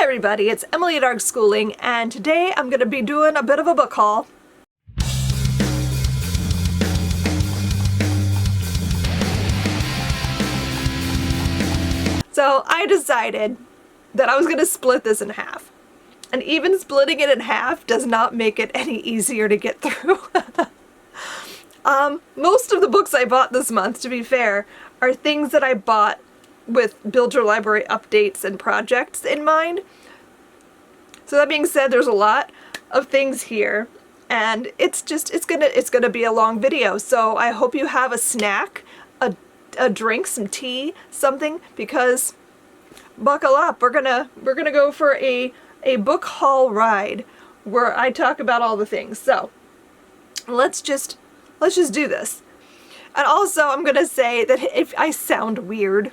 Hi everybody, it's Emily at Arg Schooling, and today I'm going to be doing a bit of a book haul. So I decided that I was going to split this in half. And even splitting it in half does not make it any easier to get through. Most of the books I bought this month, to be fair, are things that I bought with Build Your Library updates and projects in mind. So that being said, there's a lot of things here, and it's gonna be a long video. So I hope you have a snack, a drink, some tea, something, because buckle up. We're gonna go for a book haul ride where I talk about all the things. So let's just do this. And also, I'm gonna say that if I sound weird,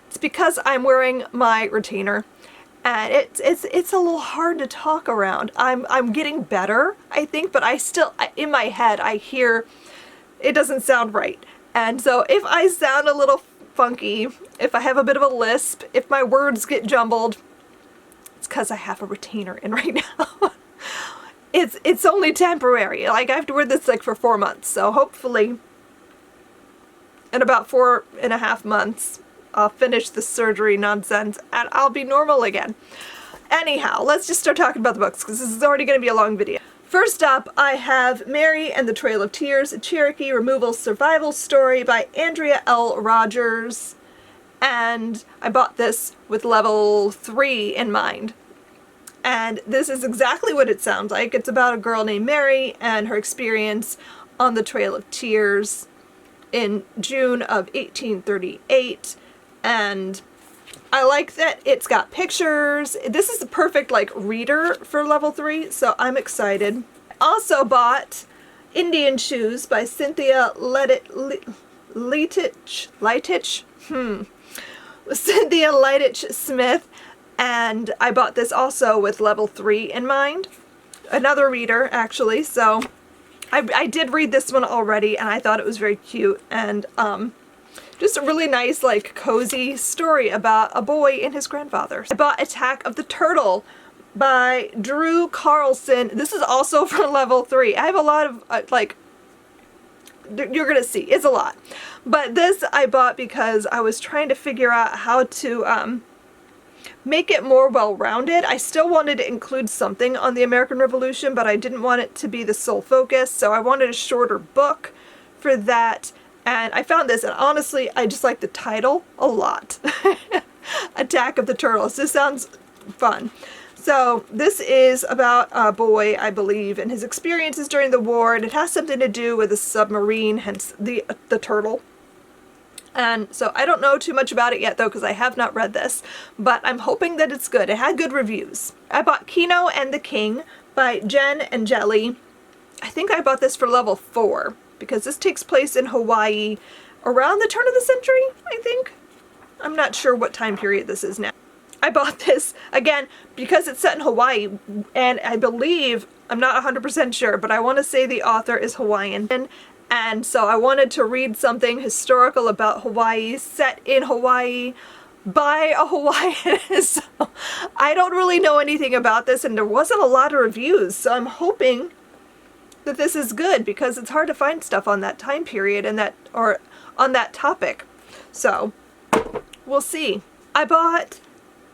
it's because I'm wearing my retainer, and it's a little hard to talk around. I'm getting better, I think, but in my head I hear it doesn't sound right. And so if I sound a little funky, if I have a bit of a lisp, if my words get jumbled, it's because I have a retainer in right now. It's only temporary. Like, I have to wear this like for 4 months, so hopefully in about 4.5 months I'll finish the surgery nonsense and I'll be normal again. Anyhow, let's just start talking about the books, because this is already going to be a long video. First up, I have Mary and the Trail of Tears, a Cherokee Removal Survival Story by Andrea L. Rogers. And I bought this with level 3 in mind. And this is exactly what it sounds like. It's about a girl named Mary and her experience on the Trail of Tears in June of 1838. And I like that it's got pictures. This is the perfect like reader for level 3, so I'm excited. I also bought Indian Shoes by Cynthia Cynthia Leitich Smith, and I bought this also with level 3 in mind. Another reader, actually, so I did read this one already, and I thought it was very cute, and just a really nice, like, cozy story about a boy and his grandfather. I bought Attack of the Turtle by Drew Carlson. This is also for level 3. I have a lot of, like, you're gonna see, it's a lot. But this I bought because I was trying to figure out how to make it more well-rounded. I still wanted to include something on the American Revolution, but I didn't want it to be the sole focus, so I wanted a shorter book for that. And I found this, and honestly, I just like the title a lot. Attack of the Turtles. This sounds fun. So this is about a boy, I believe, and his experiences during the war, and it has something to do with a submarine, hence the turtle. And so I don't know too much about it yet, though, because I have not read this, but I'm hoping that it's good. It had good reviews. I bought Kino and the King by Jen and Jelly. I think I bought this for level 4. Because this takes place in Hawaii around the turn of the century, I think. I'm not sure what time period this is now. I bought this, again, because it's set in Hawaii, and I believe, I'm not 100% sure, but I want to say the author is Hawaiian. And so I wanted to read something historical about Hawaii, set in Hawaii, by a Hawaiian. So I don't really know anything about this, and there wasn't a lot of reviews, so I'm hoping that this is good, because it's hard to find stuff on that time period and or on that topic. So we'll see. I bought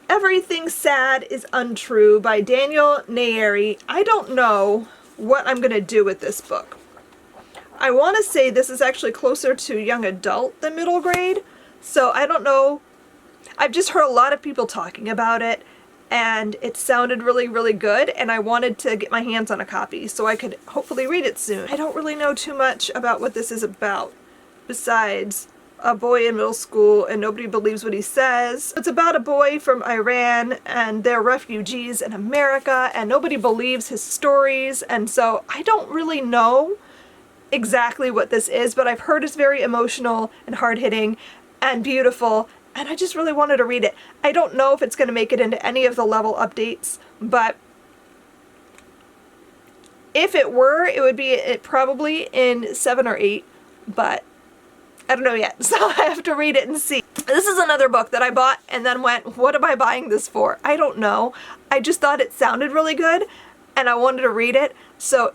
Everything Sad is Untrue by Daniel Nayeri. I don't know what I'm gonna do with this book. I want to say this is actually closer to young adult than middle grade, so I don't know. I've just heard a lot of people talking about it, and it sounded really, really good, and I wanted to get my hands on a copy so I could hopefully read it soon. I don't really know too much about what this is about, besides a boy in middle school and nobody believes what he says. It's about a boy from Iran, and they're refugees in America, and nobody believes his stories, and so I don't really know exactly what this is, but I've heard it's very emotional and hard-hitting and beautiful, and I just really wanted to read it. I don't know if it's going to make it into any of the level updates, but if it were, it would be probably in 7 or 8, but I don't know yet, so I have to read it and see. This is another book that I bought and then went, what am I buying this for? I don't know. I just thought it sounded really good and I wanted to read it. So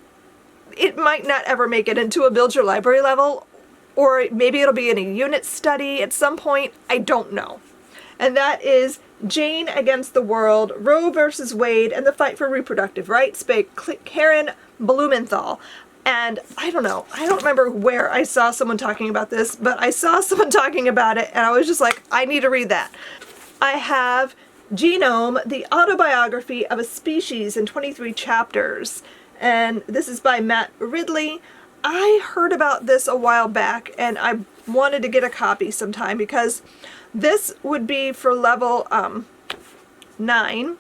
it might not ever make it into a Build Your Library level, or maybe it'll be in a unit study at some point. I don't know. And that is Jane Against the World, Roe versus Wade, and the Fight for Reproductive Rights by Karen Blumenthal. And I don't know, I don't remember where I saw someone talking about this, but I saw someone talking about it and I was just like, I need to read that. I have Genome, the Autobiography of a Species in 23 chapters. And this is by Matt Ridley. I heard about this a while back and I wanted to get a copy sometime because this would be for level 9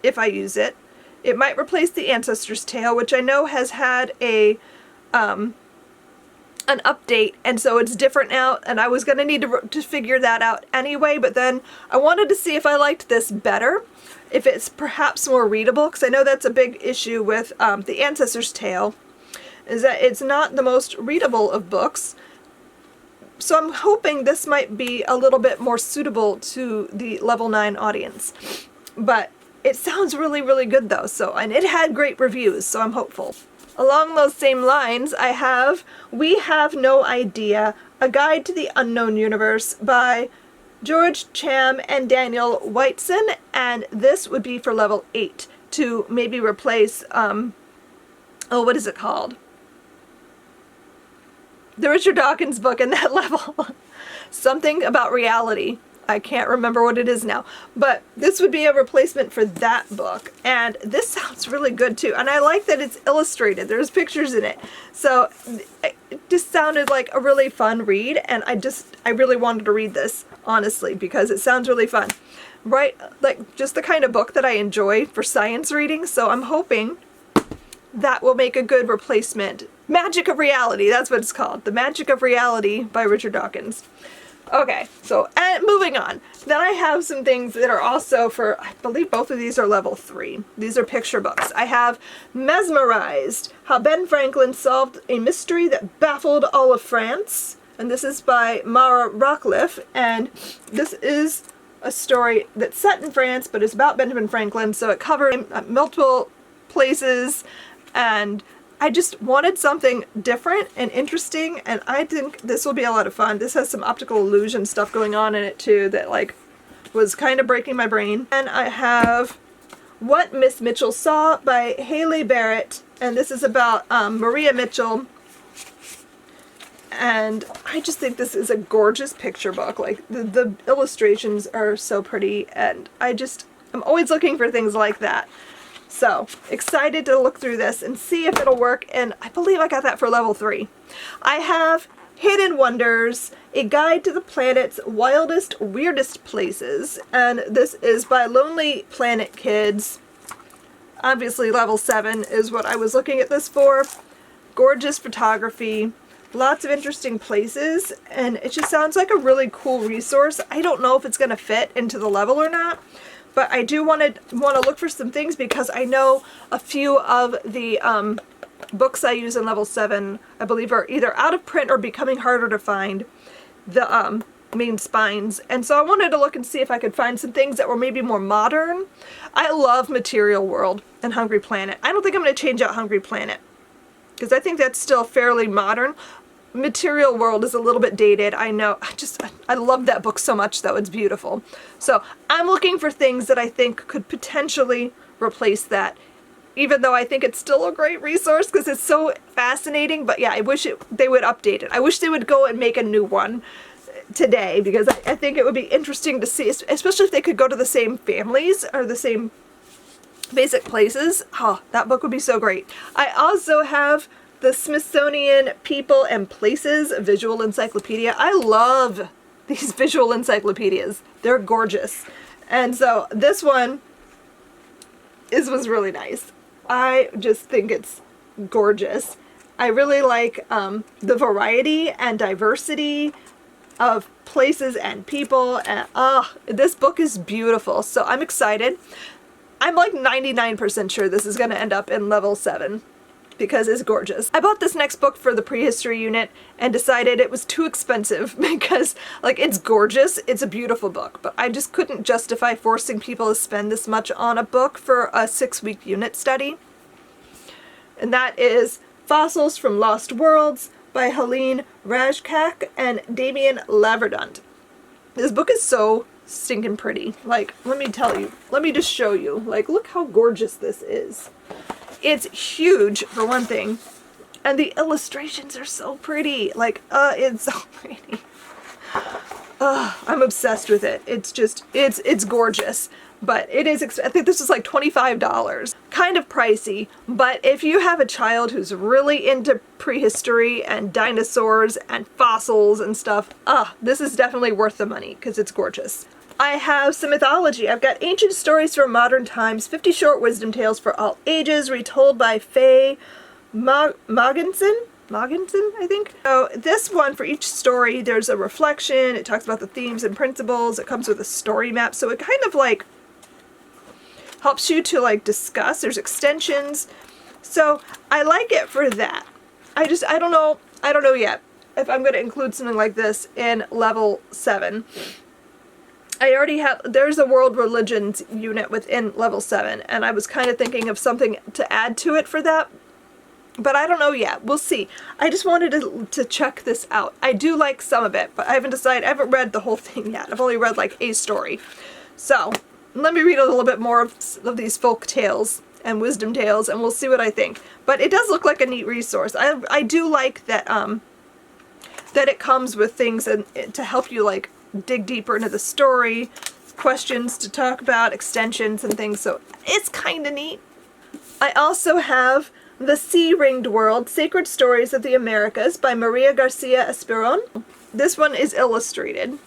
if I use it. It might replace the Ancestor's Tale, which I know has had an update, and so it's different now, and I was going to need to figure that out anyway, but then I wanted to see if I liked this better, if it's perhaps more readable, because I know that's a big issue with the Ancestor's Tale, is that it's not the most readable of books. So I'm hoping this might be a little bit more suitable to the level 9 audience. But it sounds really, really good though, and it had great reviews, so I'm hopeful. Along those same lines, I have We Have No Idea, A Guide to the Unknown Universe by George Cham and Daniel Whiteson, and this would be for level 8 to maybe replace, what is it called? The Richard Dawkins book in that level. Something about reality. I can't remember what it is now, but this would be a replacement for that book, and this sounds really good too, and I like that it's illustrated. There's pictures in it, so it just sounded like a really fun read, and I really wanted to read this, honestly, because it sounds really fun. Right, like just the kind of book that I enjoy for science reading, so I'm hoping that will make a good replacement. Magic of Reality, that's what it's called. The Magic of Reality by Richard Dawkins. Okay, so moving on. Then I have some things that are also for, I believe both of these are level 3. These are picture books. I have Mesmerized, How Ben Franklin Solved a Mystery That Baffled All of France. And this is by Mara Rockcliffe. And this is a story that's set in France, but it's about Benjamin Franklin. So it covers multiple places, and I just wanted something different and interesting, and I think this will be a lot of fun. This has some optical illusion stuff going on in it too that like was kind of breaking my brain. And I have What Miss Mitchell Saw by Haley Barrett, and this is about Maria Mitchell. And I just think this is a gorgeous picture book. Like the illustrations are so pretty, and I'm always looking for things like that. So, excited to look through this and see if it'll work, and I believe I got that for level 3. I have Hidden Wonders, A Guide to the Planet's Wildest, Weirdest Places, and this is by Lonely Planet Kids. Obviously level 7 is what I was looking at this for. Gorgeous photography, lots of interesting places, and it just sounds like a really cool resource. I don't know if it's going to fit into the level or not, but I do want to look for some things because I know a few of the books I use in level 7, I believe, are either out of print or becoming harder to find, the main spines. And so I wanted to look and see if I could find some things that were maybe more modern. I love Material World and Hungry Planet. I don't think I'm going to change out Hungry Planet because I think that's still fairly modern. Material World is a little bit dated, I know. I love that book so much though, it's beautiful. So I'm looking for things that I think could potentially replace that, even though I think it's still a great resource because it's so fascinating. But yeah, I wish they would update it. I wish they would go and make a new one today, because I think it would be interesting to see, especially if they could go to the same families or the same basic places. Oh, that book would be so great. I also have the Smithsonian People and Places Visual Encyclopedia. I love these visual encyclopedias. They're gorgeous. And so this one was really nice. I just think it's gorgeous. I really like the variety and diversity of places and people. And this book is beautiful. So I'm excited. I'm like 99% sure this is going to end up in level 7. because it's gorgeous. I bought this next book for the prehistory unit and decided it was too expensive because, like, it's gorgeous, it's a beautiful book, but I just couldn't justify forcing people to spend this much on a book for a 6-week unit study. And that is Fossils from Lost Worlds by Helene Rajkak and Damien Laverdant. This book is so stinking pretty. Like, let me tell you. Let me just show you. Like, look how gorgeous this is. It's huge, for one thing. And the illustrations are so pretty. Like, it's so pretty. I'm obsessed with it. It's just, it's gorgeous. But it is, I think this is like $25. Kind of pricey, but if you have a child who's really into prehistory and dinosaurs and fossils and stuff, this is definitely worth the money because it's gorgeous. I have some mythology. I've got Ancient Stories from Modern Times, 50 Short Wisdom Tales for All Ages, retold by Faye Moggensen, I think. So this one, for each story, there's a reflection. It talks about the themes and principles. It comes with a story map, so it kind of like helps you to like discuss. There's extensions. So I like it for that. I don't know yet if I'm going to include something like this in level 7. I already have, there's a world religions unit within level 7, and I was kind of thinking of something to add to it for that, but I don't know yet. We'll see. I just wanted to check this out. I do like some of it, but I haven't decided. I haven't read the whole thing yet. I've only read like a story. So let me read a little bit more of these folk tales and wisdom tales, and we'll see what I think. But it does look like a neat resource. I do like that that it comes with things to help you like dig deeper into the story, questions to talk about, extensions and things, so it's kind of neat. I also have The Sea-Ringed World, Sacred Stories of the Americas by Maria Garcia Espiron. This one is illustrated.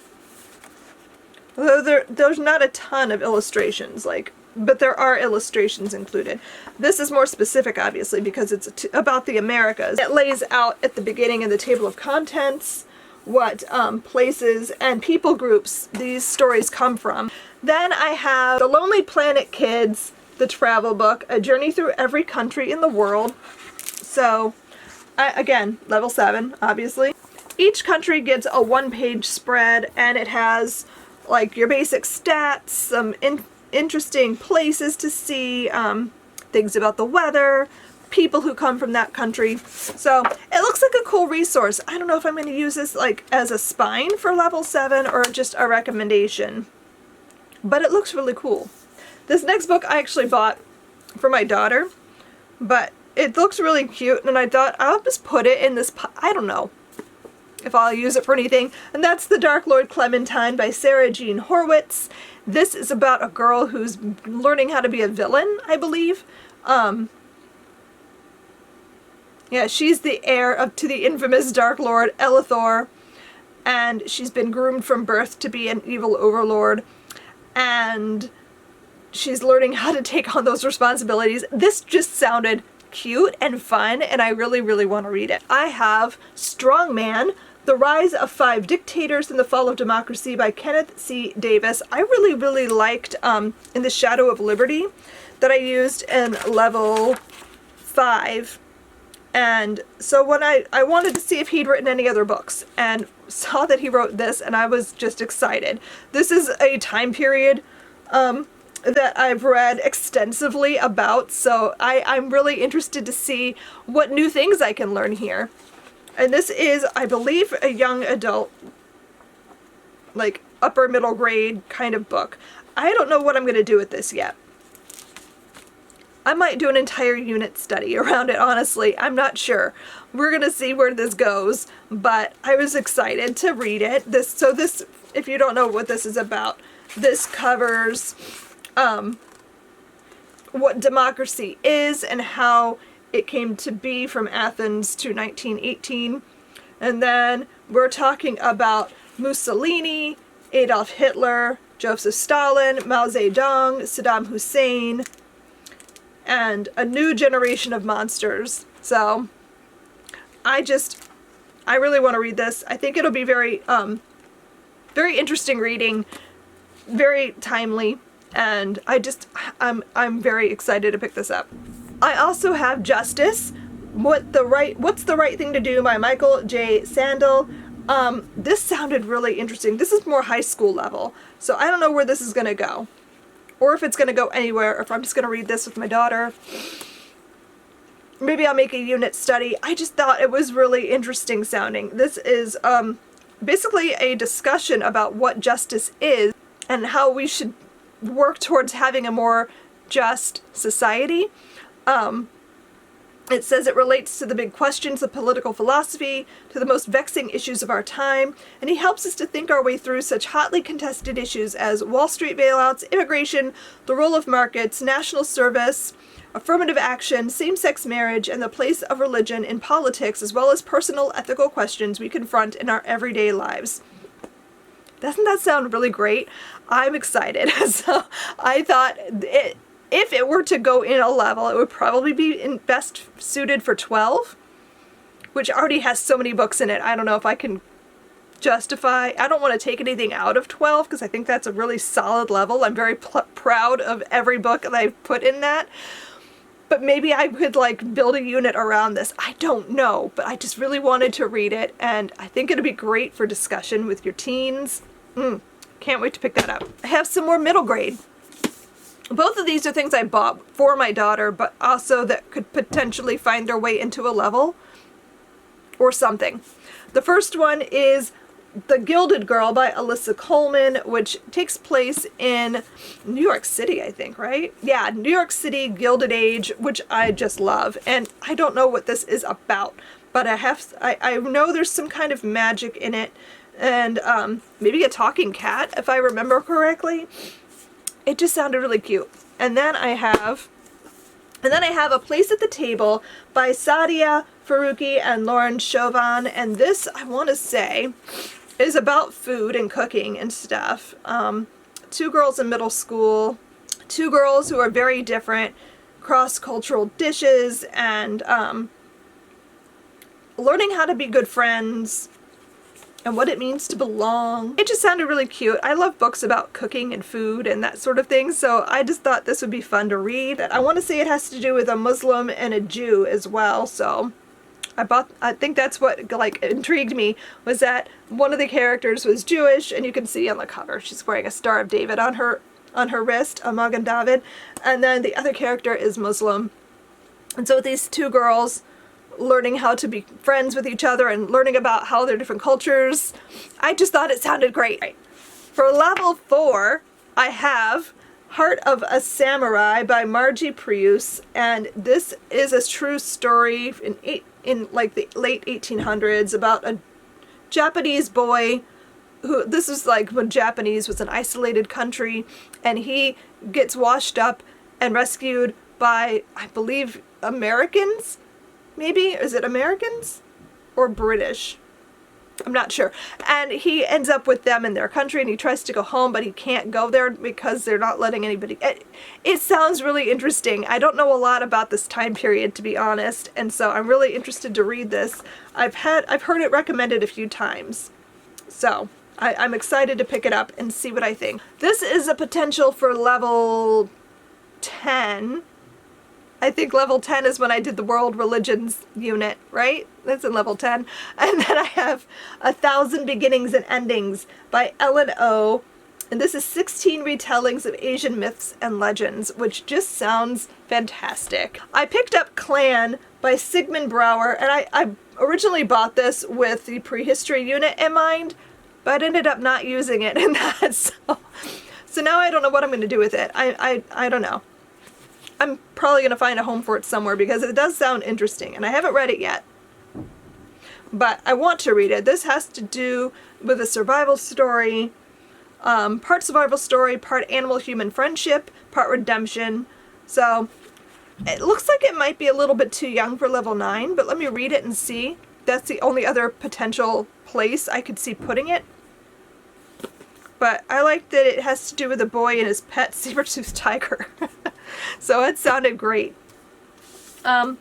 Although there's not a ton of illustrations, but there are illustrations included. This is more specific, obviously, because it's about the Americas. It lays out at the beginning in the table of contents what places and people groups these stories come from. Then I have The Lonely Planet Kids, the travel book, a journey through every country in the world. So, again, level 7, obviously. Each country gets a 1-page spread, and it has like your basic stats, some interesting places to see, things about the weather, people who come from that country. So it looks like a cool resource. I don't know if I'm going to use this like as a spine for level 7 or just a recommendation, but it looks really cool. This next book I actually bought for my daughter, but it looks really cute, and I thought I'll just put it in this, I don't know if I'll use it for anything, and that's The Dark Lord Clementine by Sarah Jean Horwitz. This is about a girl who's learning how to be a villain, I believe. Yeah, she's the heir to the infamous Dark Lord Elithor, and she's been groomed from birth to be an evil overlord, and she's learning how to take on those responsibilities. This just sounded cute and fun, and I really, really want to read it. I have Strongman, The Rise of 5 Dictators and the Fall of Democracy by Kenneth C. Davis. I really, really liked In the Shadow of Liberty that I used in level 5. And so when I wanted to see if he'd written any other books, and saw that he wrote this, and I was just excited. This is a time period that I've read extensively about, so I'm really interested to see what new things I can learn here. And this is, I believe, a young adult, like upper middle grade kind of book. I don't know what I'm going to do with this yet. I might do an entire unit study around it, honestly. I'm not sure. We're going to see where this goes, but I was excited to read it. This, if you don't know what this is about, this covers what democracy is and how it came to be from Athens to 1918. And then we're talking about Mussolini, Adolf Hitler, Joseph Stalin, Mao Zedong, Saddam Hussein, and a new generation of monsters. So I really want to read this. I think it'll be very interesting reading, very timely, and I'm very excited to pick this up. I also have Justice What's the Right Thing to Do by Michael J. Sandel. This sounded really interesting. This is more high school level, so I don't know where this is going to go, or if it's going to go anywhere, or if I'm just going to read this with my daughter. Maybe I'll make a unit study. I just thought it was really interesting sounding. This is basically a discussion about what justice is and how we should work towards having a more just society. It says it relates to the big questions of political philosophy, to the most vexing issues of our time, and he helps us to think our way through such hotly contested issues as Wall Street bailouts, immigration, the role of markets, national service, affirmative action, same-sex marriage, and the place of religion in politics, as well as personal ethical questions we confront in our everyday lives. Doesn't that sound really great? I'm excited. So I thought if it were to go in a level, it would probably be best suited for 12, which already has so many books in it. I don't know if I can justify. I don't want to take anything out of 12 because I think that's a really solid level. I'm very proud of every book that I've put in that. But maybe I could like build a unit around this. I don't know, but I just really wanted to read it, and I think it'd be great for discussion with your teens. Can't wait to pick that up. I have some more middle grade. Both of these are things I bought for my daughter, but also that could potentially find their way into a level or something. The first one is The Gilded Girl by Alyssa Coleman, which takes place in New York City, I think, right? Yeah, New York City, Gilded Age, which I just love. And I don't know what this is about, but I know there's some kind of magic in it, and maybe a talking cat, if I remember correctly. It just sounded really cute. And then I have A Place at the Table by Sadia, Farooqi, and Lauren Chovan. And this, I want to say, is about food and cooking and stuff. Two girls in middle school, two girls who are very different, cross-cultural dishes, and learning how to be good friends and what it means to belong. It just sounded really cute. I love books about cooking and food and that sort of thing, so I just thought this would be fun to read. I want to say it has to do with a Muslim and a Jew as well, so I think that's what like intrigued me, was that one of the characters was Jewish, and you can see on the cover she's wearing a Star of David on her wrist, a Magen David, and then the other character is Muslim. And so these two girls learning how to be friends with each other and learning about how they're different cultures. I just thought it sounded great. For level 4, I have Heart of a Samurai by Margie Prius, and this is a true story in like the late 1800s about a Japanese boy who, this is like when Japanese was an isolated country, and he gets washed up and rescued by, I believe, Americans? Maybe? Is it Americans? Or British? I'm not sure. And he ends up with them in their country, and he tries to go home, but he can't go there because they're not letting anybody. It sounds really interesting. I don't know a lot about this time period, to be honest, and so I'm really interested to read this. I've heard it recommended a few times, so I'm excited to pick it up and see what I think. This is a potential for level 10. I think level 10 is when I did the World Religions unit, right? That's in level 10. And then I have 1,000 Beginnings and Endings by Ellen O. And this is 16 retellings of Asian myths and legends, which just sounds fantastic. I picked up Clan by Sigmund Bauer, and I originally bought this with the prehistory unit in mind, but ended up not using it in that. So now I don't know what I'm going to do with it. I don't know. I'm probably going to find a home for it somewhere because it does sound interesting, and I haven't read it yet. But I want to read it. This has to do with a survival story, part survival story, part animal-human friendship, part redemption. So it looks like it might be a little bit too young for level 9, but let me read it and see. That's the only other potential place I could see putting it. But I like that it has to do with a boy and his pet saber-toothed tiger. So it sounded great. I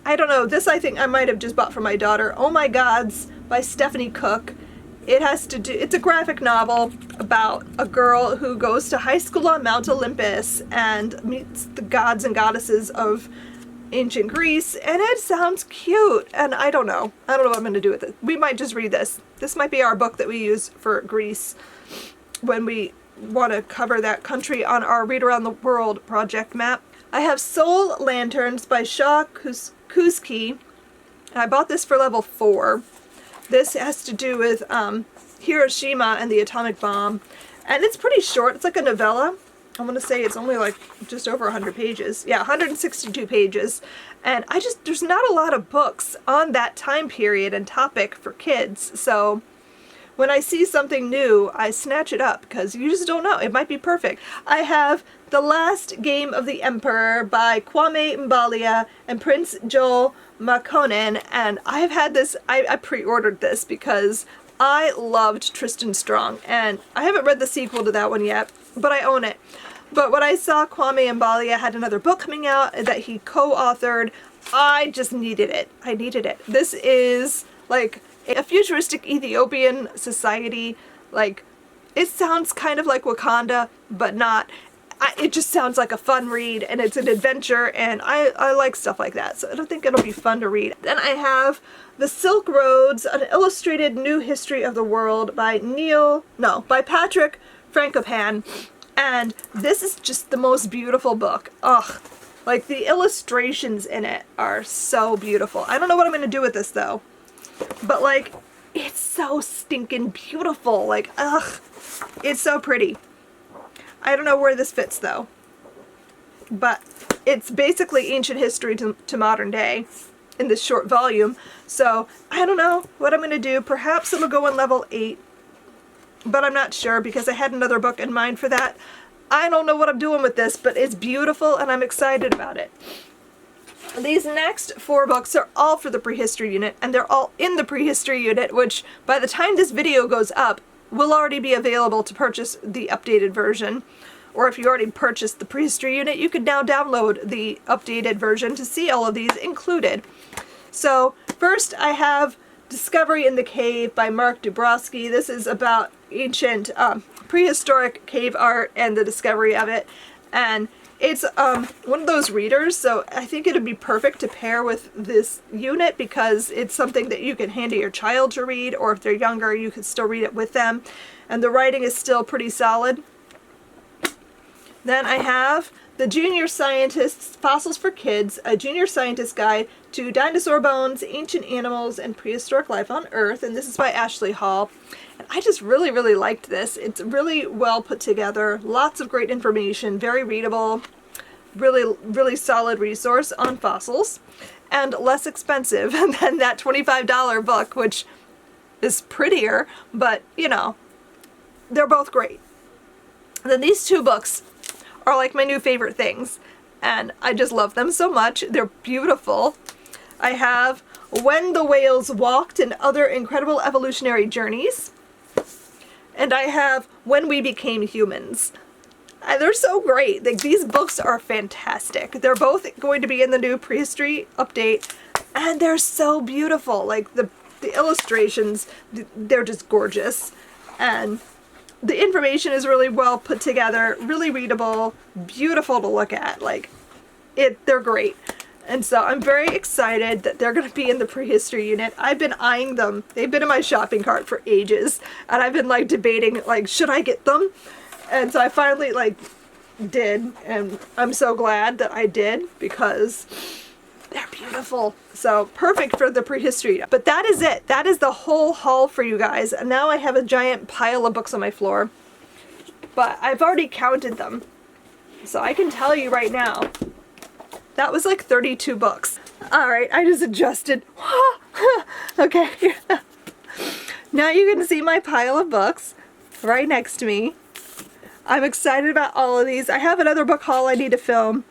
don't know, this I think I might have just bought for my daughter. Oh My Gods by Stephanie Cook. It's a graphic novel about a girl who goes to high school on Mount Olympus and meets the gods and goddesses of ancient Greece, and it sounds cute, and I don't know what I'm going to do with it. We might just read this. This might be our book that we use for Greece when we want to cover that country on our Read Around the World project map. I have Soul Lanterns by Shaw Kuskowski, and I bought this for level 4. This has to do with Hiroshima and the atomic bomb, and it's pretty short. It's like a novella. I want to say it's only like just over 100 pages. Yeah, 162 pages. And there's not a lot of books on that time period and topic for kids. So when I see something new, I snatch it up because you just don't know. It might be perfect. I have The Last Game of the Emperor by Kwame Mbalia and Prince Joel Makonnen. And I've had this, I pre-ordered this because I loved Tristan Strong. And I haven't read the sequel to that one yet, but I own it. But when I saw Kwame Mbalia had another book coming out that he co-authored, I just needed it. I needed it. This is like a futuristic Ethiopian society. Like, it sounds kind of like Wakanda, but not. It just sounds like a fun read, and it's an adventure, and I like stuff like that, so I don't think it'll be fun to read. Then I have The Silk Roads, an illustrated new history of the world by Patrick Frankopan. And this is just the most beautiful book. Ugh. Like, the illustrations in it are so beautiful. I don't know what I'm going to do with this, though. But, like, it's so stinking beautiful. Like, ugh. It's so pretty. I don't know where this fits, though. But it's basically ancient history to modern day in this short volume. So, I don't know what I'm going to do. Perhaps it'll go in level 8. But I'm not sure because I had another book in mind for that. I don't know what I'm doing with this, but it's beautiful and I'm excited about it. These next 4 books are all for the prehistory unit, and they're all in the prehistory unit, which by the time this video goes up, will already be available to purchase the updated version. Or if you already purchased the prehistory unit, you can now download the updated version to see all of these included. So first I have Discovery in the Cave by Mark Dubrowski. This is about ancient prehistoric cave art and the discovery of it. And it's one of those readers, so I think it would be perfect to pair with this unit because it's something that you can hand to your child to read, or if they're younger, you can still read it with them. And the writing is still pretty solid. Then I have The Junior Scientist's Fossils for Kids, a junior scientist guide to dinosaur bones, ancient animals, and prehistoric life on Earth. And this is by Ashley Hall. And I just really, really liked this. It's really well put together. Lots of great information. Very readable. Really, really solid resource on fossils. And less expensive than that $25 book, which is prettier. But, you know, they're both great. And then these 2 books are like my new favorite things. And I just love them so much. They're beautiful. I have When the Whales Walked and Other Incredible Evolutionary Journeys. And I have When We Became Humans. And they're so great. Like, these books are fantastic. They're both going to be in the new prehistory update. And they're so beautiful. Like, the illustrations, they're just gorgeous. And the information is really well put together, really readable, beautiful to look at. Like, they're great. And so I'm very excited that they're going to be in the prehistory unit. I've been eyeing them. They've been in my shopping cart for ages. And I've been like debating, like, should I get them? And so I finally like did. And I'm so glad that I did because they're beautiful. So perfect for the prehistory. But that is it. That is the whole haul for you guys. And now I have a giant pile of books on my floor. But I've already counted them. So I can tell you right now, that was like 32 books. Alright, I just adjusted. Okay. Now you can see my pile of books right next to me. I'm excited about all of these. I have another book haul I need to film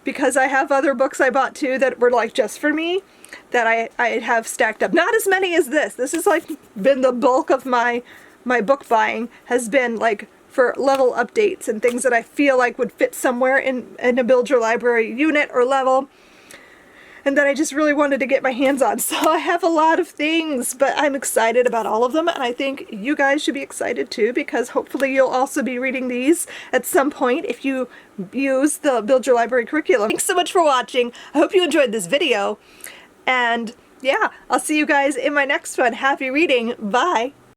because I have other books I bought too that were like just for me that I have stacked up. Not as many as this. This has like been the bulk of my book buying has been like for level updates and things that I feel like would fit somewhere in a Build Your Library unit or level. and that I just really wanted to get my hands on. So I have a lot of things, but I'm excited about all of them, and I think you guys should be excited too, because hopefully you'll also be reading these at some point if you use the Build Your Library curriculum. Thanks so much for watching. I hope you enjoyed this video, and yeah, I'll see you guys in my next one. Happy reading. Bye.